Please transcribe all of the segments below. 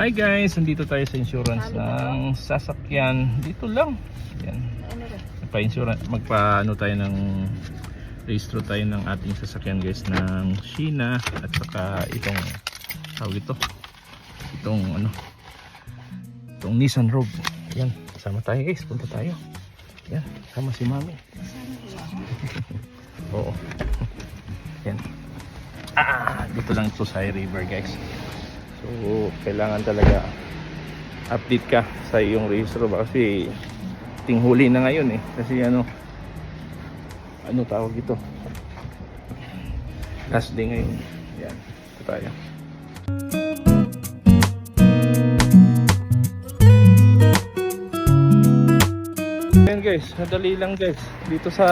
Hi guys, nandito tayo sa insurance ng sasakyan. Dito lang. Yan. Pa-insurance, magpa-ano tayo ng registro tayo ng ating sasakyan guys ng Sheena at saka itong tawag ito. Itong Nissan Rogue. Yan, sama tayo guys, punta tayo. Yan, sama si Mami. Oo. Yan. Dito lang ito sa River guys. So, kailangan talaga update ka sa iyong registro ba kasi tinghuli na ngayon eh. Kasi ano tawag ito? Last day ngayon. Yan, ito tayo. Yan guys, madali lang guys. Dito sa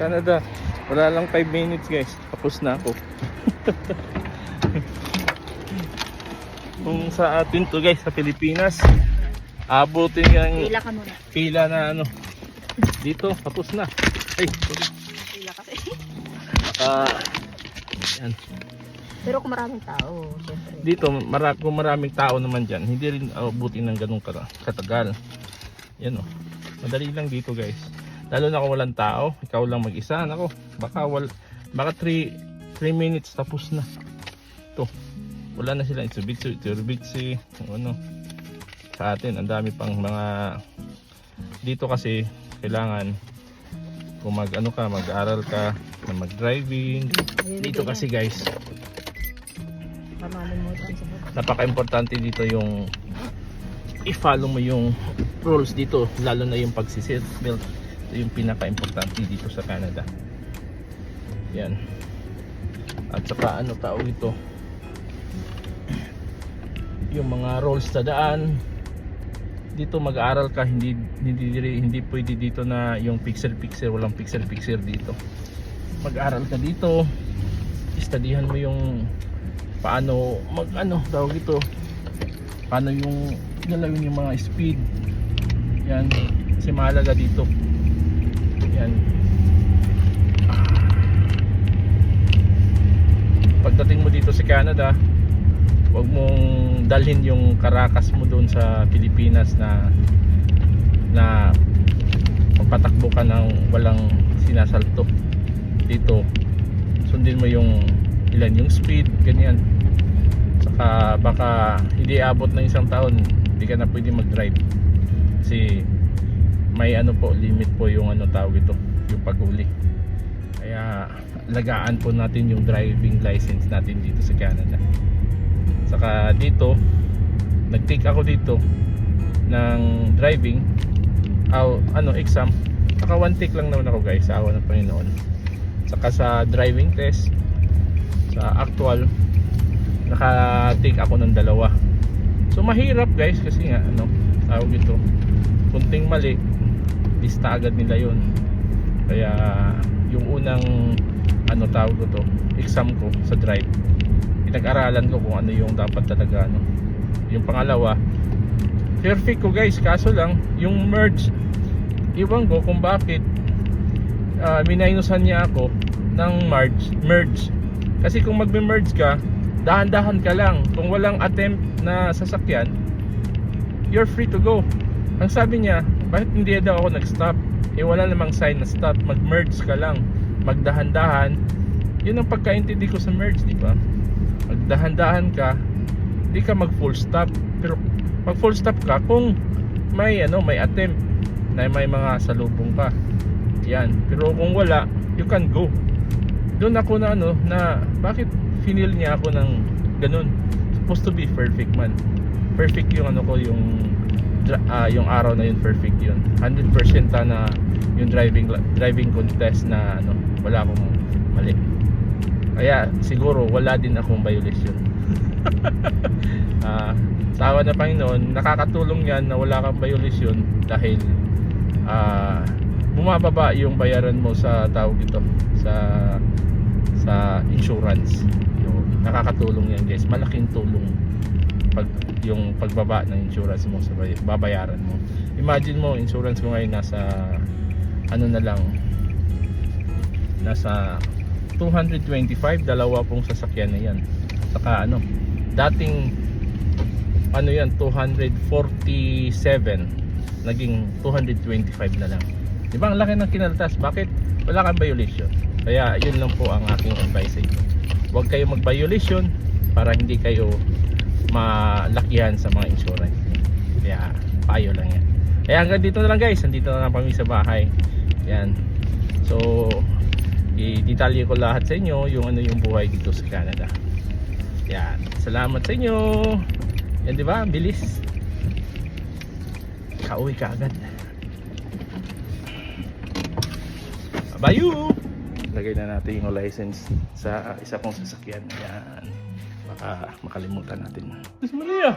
Canada, wala lang 5 minutes guys. Tapos na ako. Kung sa atin to guys sa Pilipinas, abutin yung pila ka muna. Pila na ano. Dito tapos na. Ay, Pila kasi. Yan. Pero kung maraming tao, syempre. Dito kung maraming tao naman diyan, hindi rin abutin ng ganung katagal. Yan oh. Madali lang dito guys. Lalo na kung walang tao, ikaw lang mag-isa, nako. Baka 3 minutes tapos na. To. Wala na sila Mitsubishi, ano. Sa atin ang dami pang mga dito kasi kailangan kung mag-aral ka, na mag-driving. Dito kasi guys, napaka-importante dito yung i-follow mo yung rules dito, lalo na yung pag-seatbelt. Ito yung pinaka-importante dito sa Canada. Yan. At saka ano tawag ito? Yung mga rules sa daan. Dito mag-aaral ka, hindi pwede dito na yung pixel, walang pixel dito. Mag-aaral ka dito. Studyhan mo yung paano tawag ito? Paano yung galawin yung mga speed. Yan, kasi mahalaga dito. Yan. Pagdating mo dito sa Canada, huwag mong dalhin yung karakas mo doon sa Pilipinas na magpatakbo ka ng walang sinasalto. Dito sundin mo yung yung speed, ganyan. Saka baka hindi abot ng isang taon, hindi ka na pwede mag-drive kasi may limit po yung tawag ito, yung paghuli. Kaya lagaan po natin yung driving license natin dito sa Canada. Saka dito nag-take ako dito ng driving exam. Saka 1 take lang naman ako guys, sa awa ng Panginoon. Saka sa driving test, sa actual, naka-take ako ng 2. So mahirap guys kasi nga tawag ito, kunting mali lista agad nila yun. Kaya yung unang tawag ko to, exam ko sa drive, pinag-aralan ko kung ano yung dapat talaga yung pangalawa perfect ko guys, kaso lang yung merge, iwan ko kung bakit minusan niya ako ng merge kasi kung magme-merge ka, dahan-dahan ka lang. Kung walang attempt na sasakyan, you're free to go. Ang sabi niya, bakit hindi daw ako nag-stop? Wala namang sign na stop, mag-merge ka lang, magdahan-dahan. Yun ang pagkaintindi ko sa merge, di ba? Magdahan-dahan ka, hindi ka mag-full stop. Pero mag full stop ka kung may attempt na may mga salubong ka. Yan. Pero kung wala, you can go. Doon ako na bakit finil niya ako ng ganun? Supposed to be perfect man. Perfect yung yung araw na yun, perfect yun. 100% na yung driving contest na wala akong mali. Kaya siguro wala din akong violation. Sa awa ng Panginoon, nakakatulong yan na wala kang violation dahil bumababa yung bayaran mo sa tawag ito, sa insurance. Nakakatulong yan guys, malaking tulong yung pagbaba ng insurance mo sa babayaran mo. Imagine mo, insurance ko ngayon nasa nasa 225, 2 pong sasakyan na yan. Saka dating ano yan, 247 naging 225 na lang. Di ba ang laki ng kinaltas? Bakit? Wala kang violation. Kaya yun lang po ang aking advice sa inyo. Huwag kayo mag-violation para hindi kayo malakihan sa mga insurance. Kaya payo lang yan. Kaya hanggang dito na lang guys. Nandito na lang kami sa bahay. Yan. So i-detalye ko lahat sa inyo yung ano yung buhay dito sa Canada. Yan. Salamat sa inyo. Yan, di ba? Bilis. Kauwi ka agad. Bayu! Lagay na natin yung license sa isa kong sasakyan. Yan. Baka makalimutan natin. Maria!